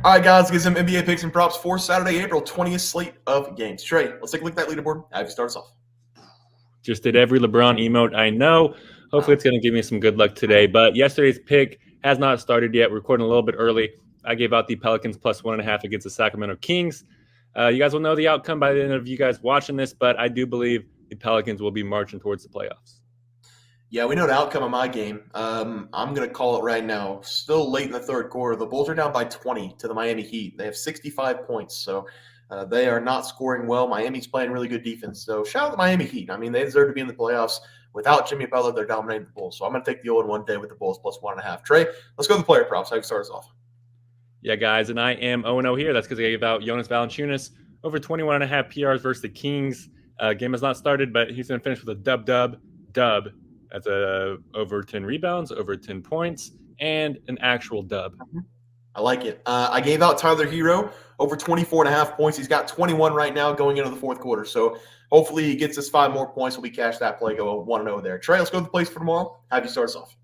All right, guys, get some NBA picks and props for Saturday, April 20th slate of games. Trey, let's take a look at that leaderboard. Have you start us off? Just did every LeBron emote I know. Hopefully it's going to give me some good luck today. But yesterday's pick has not started yet. We're recording a little bit early. I gave out the Pelicans plus 1.5 against the Sacramento Kings. You guys will know the outcome by the end of you guys watching this, but I do believe the Pelicans will be marching towards the playoffs. Yeah, we know the outcome of my game. I'm going to call it right now. Still late in the third quarter. The Bulls are down by 20 to the Miami Heat. They have 65 points, so they are not scoring well. Miami's playing really good defense. So shout out to Miami Heat. I mean, they deserve to be in the playoffs. Without Jimmy Butler, they're dominating the Bulls. So I'm going to take the 0-1 day with the Bulls plus 1.5. Trey, let's go to the player props. How do you start us off? Yeah, guys, and I am 0-0 here. That's because I gave out Jonas Valanciunas over 21.5 PRs versus the Kings. Game has not started, but he's going to finish with a dub. That's over 10 rebounds, over 10 points, and an actual dub. I like it. I gave out Tyler Hero over 24.5 points. He's got 21 right now going into the fourth quarter. So hopefully he gets us 5 more points. We cash that play, go 1-0 there. Trey, let's go to the plays for tomorrow. Have you start us off?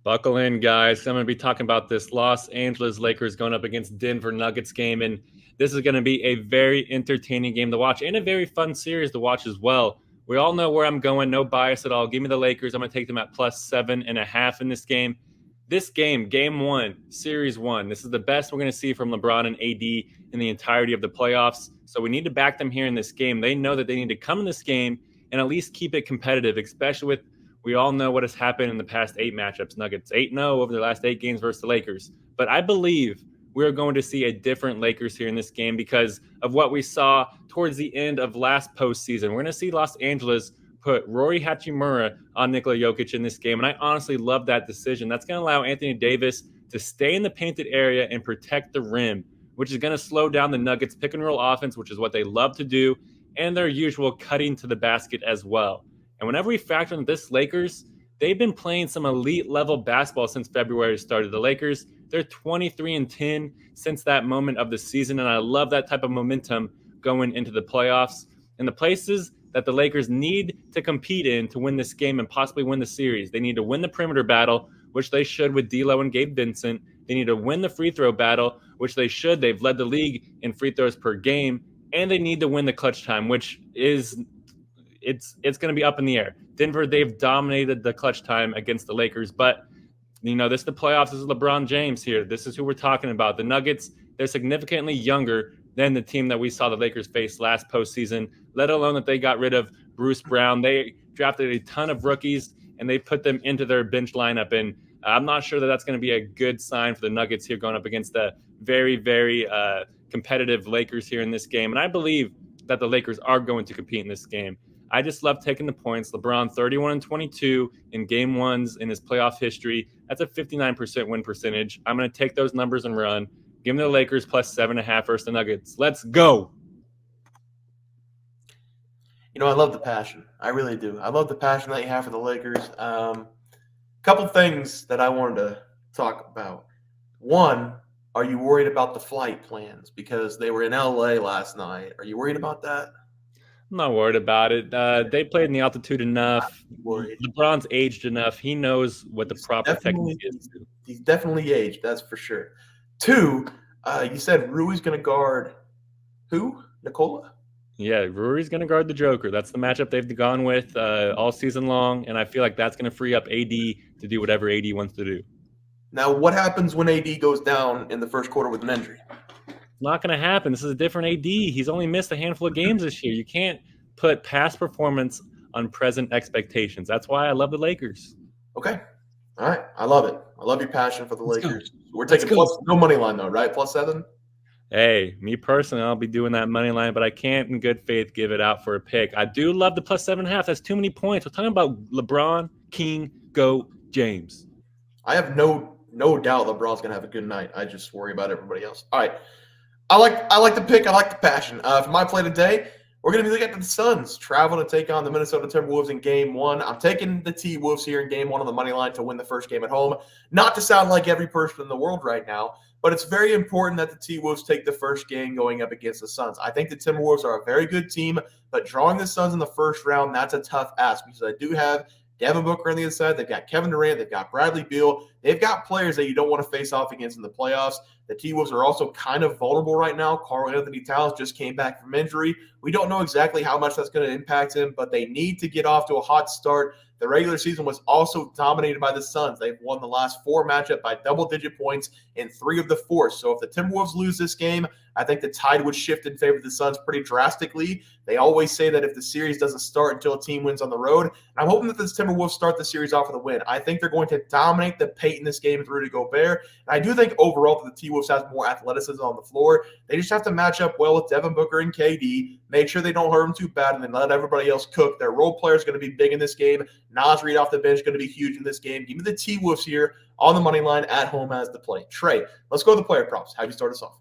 Buckle in, guys. I'm going to be talking about this Los Angeles Lakers going up against Denver Nuggets game, and this is going to be a very entertaining game to watch and a very fun series to watch as well. We all know where I'm going, no bias at all. Give me the Lakers. I'm going to take them at plus 7.5 in this game. This game, game one, series one, this is the best we're going to see from LeBron and AD in the entirety of the playoffs. So we need to back them here in this game. They know that they need to come in this game and at least keep it competitive, especially with, we all know what has happened in the past 8 matchups. Nuggets 8-0 over their last 8 games versus the Lakers. But I believe we're going to see a different Lakers here in this game because of what we saw towards the end of last postseason. We're going to see Los Angeles put Rory Hachimura on Nikola Jokic in this game, and I honestly love that decision. That's going to allow Anthony Davis to stay in the painted area and protect the rim, which is going to slow down the Nuggets' pick-and-roll offense, which is what they love to do, and their usual cutting to the basket as well. And whenever we factor in this Lakers, they've been playing some elite-level basketball since February started. The Lakers, they're 23-10 since that moment of the season, and I love that type of momentum going into the playoffs. And the places that the Lakers need to compete in to win this game and possibly win the series, they need to win the perimeter battle, which they should with D'Lo and Gabe Vincent. They need to win the free throw battle, which they should. They've led the league in free throws per game. And they need to win the clutch time, which is it's going to be up in the air. Denver, they've dominated the clutch time against the Lakers, but this is the playoffs. This is LeBron James here. This is who we're talking about. The Nuggets, they're significantly younger than the team that we saw the Lakers face last postseason, let alone that they got rid of Bruce Brown. They drafted a ton of rookies, and they put them into their bench lineup, and I'm not sure that that's going to be a good sign for the Nuggets here going up against the very, very competitive Lakers here in this game. And I believe that the Lakers are going to compete in this game. I just love taking the points. LeBron 31-22 in game ones in his playoff history. That's a 59% win percentage. I'm going to take those numbers and run. Give me the Lakers plus 7.5 versus the Nuggets. Let's go. I love the passion. I really do. I love the passion that you have for the Lakers. Couple things that I wanted to talk about. One, are you worried about the flight plans? Because they were in LA last night. Are you worried about that? I'm not worried about it. They played in the altitude enough. LeBron's aged enough. He knows what the proper technique is. He's definitely aged, that's for sure. 2, you said Rui's going to guard who? Nikola? Yeah, Rui's going to guard the Joker. That's the matchup they've gone with all season long, and I feel like that's going to free up AD to do whatever AD wants to do. Now, what happens when AD goes down in the first quarter with an injury? Not going to happen. This is a different AD. He's only missed a handful of games this year. You can't put past performance on present expectations. That's why I love the Lakers. Okay. All right. I love it. I love your passion for the Lakers. We're taking plus no money line though, right? Plus 7? Hey, me personally, I'll be doing that money line, but I can't in good faith give it out for a pick. I do love the plus 7.5. That's too many points. We're talking about LeBron, King, GOAT, James. I have no doubt LeBron's gonna have a good night. I just worry about everybody else. All right. I like the pick. I like the passion. For my play today, we're going to be looking at the Suns travel to take on the Minnesota Timberwolves in Game 1. I'm taking the T-Wolves here in Game 1 on the money line to win the first game at home. Not to sound like every person in the world right now, but it's very important that the T-Wolves take the first game going up against the Suns. I think the Timberwolves are a very good team, but drawing the Suns in the first round, that's a tough ask because I do have Devin Booker on the other side. They've got Kevin Durant. They've got Bradley Beal. They've got players that you don't want to face off against in the playoffs. The T-Wolves are also kind of vulnerable right now. Karl Anthony Towns just came back from injury. We don't know exactly how much that's going to impact him, but they need to get off to a hot start. The regular season was also dominated by the Suns. They've won the last 4 matchups by double-digit points in 3 of the 4. So if the Timberwolves lose this game, I think the tide would shift in favor of the Suns pretty drastically. They always say that if the series doesn't start until a team wins on the road, and I'm hoping that the Timberwolves start the series off with a win. I think they're going to dominate the paint in this game with Rudy Gobert. And I do think overall that the T-Wolves have more athleticism on the floor. They just have to match up well with Devin Booker and KD, make sure they don't hurt them too bad, and then let everybody else cook. Their role player is going to be big in this game. Naz Reid off the bench is going to be huge in this game. Give me the T-Wolves here on the money line at home as the play. Trey, let's go to the player props. How do you start us off?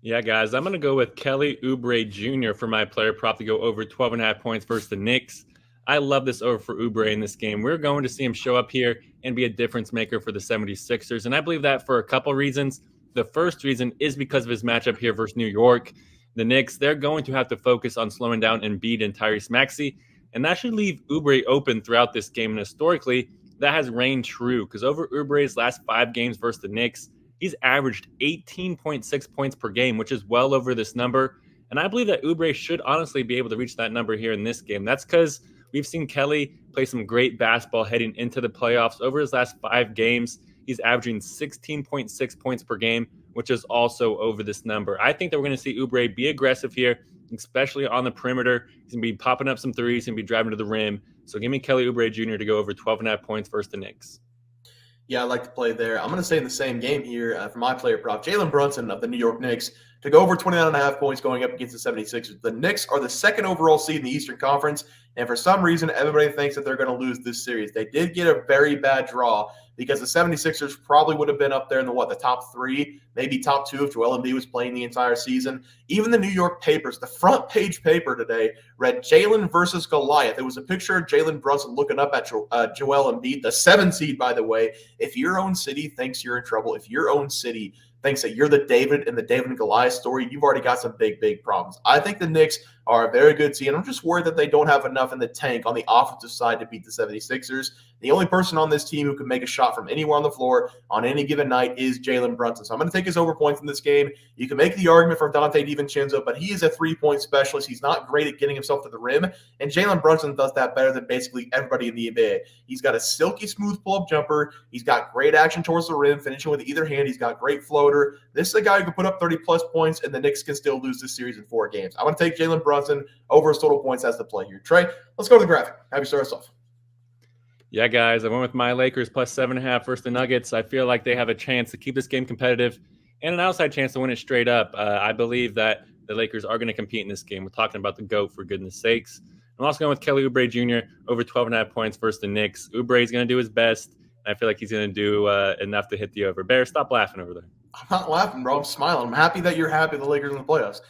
Yeah, guys, I'm going to go with Kelly Oubre Jr. for my player prop to go over 12.5 points versus the Knicks. I love this over for Oubre in this game. We're going to see him show up here and be a difference maker for the 76ers, and I believe that for a couple reasons. The first reason is because of his matchup here versus New York. The Knicks, they're going to have to focus on slowing down Embiid and Tyrese Maxey, and that should leave Oubre open throughout this game. And historically, that has reigned true because over Oubre's last 5 games versus the Knicks, he's averaged 18.6 points per game, which is well over this number. And I believe that Oubre should honestly be able to reach that number here in this game. That's because we've seen Kelly play some great basketball heading into the playoffs. Over his last 5 games, he's averaging 16.6 points per game, which is also over this number. I think that we're going to see Oubre be aggressive here, especially on the perimeter. He's going to be popping up some threes. He's going to be driving to the rim. So give me Kelly Oubre Jr. to go over 12.5 points versus the Knicks. Yeah, I like to play there. I'm going to stay in the same game here for my player prop. Jalen Brunson of the New York Knicks to go over 29.5 points going up against the 76ers. The Knicks are the 2nd overall seed in the Eastern Conference, and for some reason, everybody thinks that they're going to lose this series. They did get a very bad draw because the 76ers probably would have been up there in the top 3, maybe top 2 if Joel Embiid was playing the entire season. Even the New York papers, the front page paper today, read Jalen versus Goliath. It was a picture of Jalen Brunson looking up at Joel Embiid, the 7 seed, by the way. If your own city thinks you're in trouble, if your own city thinks that you're the David and the David and Goliath story, you've already got some big, big problems. I think the Knicks are a very good team. I'm just worried that they don't have enough in the tank on the offensive side to beat the 76ers. The only person on this team who can make a shot from anywhere on the floor on any given night is Jalen Brunson. So I'm going to take his over points in this game. You can make the argument for Dante DiVincenzo, but he is a 3-point specialist. He's not great at getting himself to the rim, and Jalen Brunson does that better than basically everybody in the NBA. He's got a silky smooth pull-up jumper. He's got great action towards the rim, finishing with either hand. He's got great floater. This is a guy who can put up 30-plus points, and the Knicks can still lose this series in 4 games. I'm going to take Jalen Brunson over his total points as the play here. Trey, let's go to the graphic. Have you start us off? Yeah, guys, I went with my Lakers plus 7.5 versus the Nuggets. I feel like they have a chance to keep this game competitive and an outside chance to win it straight up. I believe that the Lakers are going to compete in this game. We're talking about the GOAT, for goodness sakes. I'm also going with Kelly Oubre Jr. over 12.5 points versus the Knicks. Oubre is going to do his best. I feel like he's going to do enough to hit the over. Bear, stop laughing over there. I'm not laughing, bro. I'm smiling. I'm happy that you're happy the Lakers in the playoffs.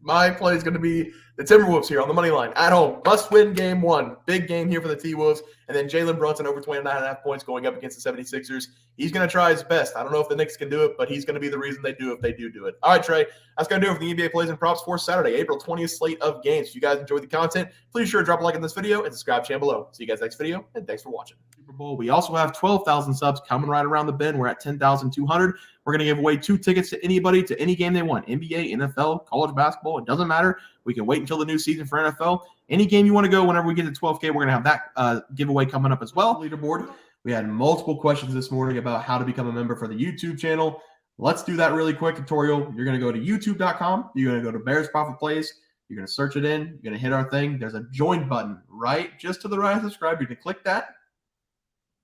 My play is going to be the Timberwolves here on the money line at home. Must win game 1. Big game here for the T-Wolves. And then Jalen Brunson over 29.5 points going up against the 76ers. He's going to try his best. I don't know if the Knicks can do it, but he's going to be the reason they do if they do it. All right, Trey, that's going to do it for the NBA plays and props for Saturday, April 20th slate of games. If you guys enjoyed the content, please be sure to drop a like on this video and subscribe to the channel below. See you guys next video, and thanks for watching. Super Bowl. We also have 12,000 subs coming right around the bend. We're at 10,200. We're going to give away 2 tickets to anybody to any game they want. NBA, NFL, college basketball. It doesn't matter. We can wait until the new season for NFL. Any game you want to go, whenever we get to 12K, we're going to have that giveaway coming up as well. Leaderboard. We had multiple questions this morning about how to become a member for the YouTube channel. Let's do that really quick tutorial. You're going to go to youtube.com. You're going to go to Bears Profit Plays. You're going to search it in. You're going to hit our thing. There's a join button right just to the right of subscribe. You're going to click that.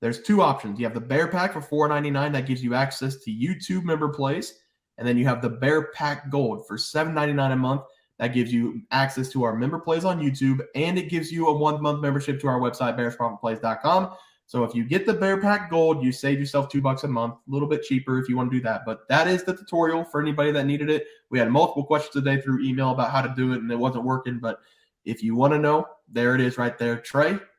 There's 2 options. You have the Bear Pack for $4.99. That gives you access to YouTube member plays. And then you have the Bear Pack Gold for $7.99 a month. That gives you access to our member plays on YouTube, and it gives you a 1-month membership to our website, bearsprofitplays.com. So if you get the Bear Pack Gold, you save yourself $2 a month, a little bit cheaper if you want to do that. But that is the tutorial for anybody that needed it. We had multiple questions today through email about how to do it, and it wasn't working. But if you want to know, there it is right there. Trey,